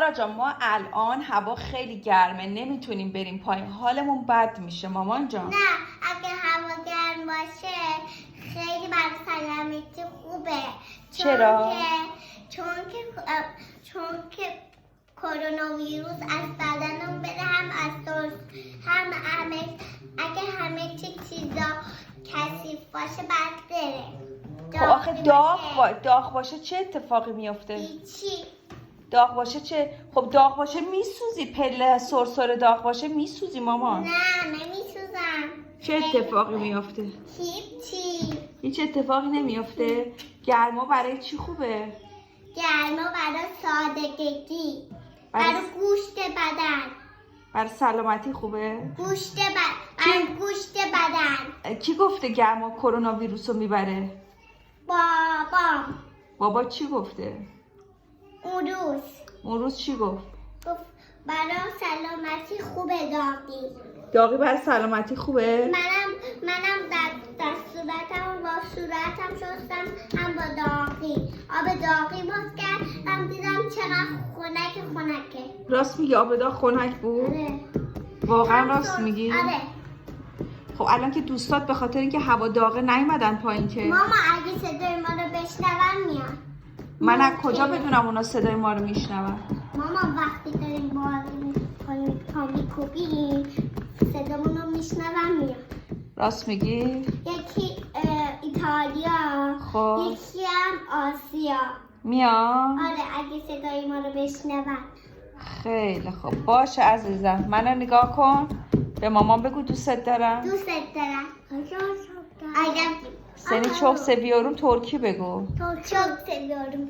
سارا جان ما الان هوا خیلی گرمه نمیتونیم بریم پایین، حالمون بد میشه مامان جان. نه اگه هوا گرم باشه خیلی برای سلامتی خوبه. چرا؟ چون که کرونا ویروس از بدنم بره، هم اگه همه چیزا کثیف باشه بعد بره. خب آخه داغ باشه چه اتفاقی میفته؟ هیچی. داغ باشه چه؟ خب داغ باشه میسوزی، پله سرسره داغ باشه میسوزی مامان. نه نمیسوزم. چه اتفاقی میفته؟ هیچی. هیچ اتفاقی نمیفته. گرما برای چی خوبه؟ گرما برای سادگی، برای گوشت بدن، برای سلامتی خوبه؟ برای گوشت بدن. کی گفته گرما کرونا ویروس رو میبره؟ بابا چی گفته؟ اون روز چی گفت برای سلامتی خوبه داغی. داغی برای سلامتی خوبه؟ منم در صورتم شستم هم با داغی. آب داغی باز کردم دیدم چقدر خنکه. راست میگی آب داغ خنک بود؟ آره. واقعا راست میگی؟ آره. خب الان که دوستات به خاطر اینکه هوا داغه نیومدن پایین که. ماما اگه صدای ما رو بشنون میاد. من از کجا بدونم اونا صدای ما رو میشنون؟ ماما وقتی داریم پا میکوبیم صدامون رو میشنون میاد. راست میگی؟ یکی ایتالیا، خب یکی هم آسیا میاد؟ آره اگه صدای ما رو بشنون. خیلی خوب باشه عزیزم، منو نگاه کن، به مامان بگو دوستت دارم. دوست دارم. Seni çok seviyorum Turki bego. Çok seviyorum.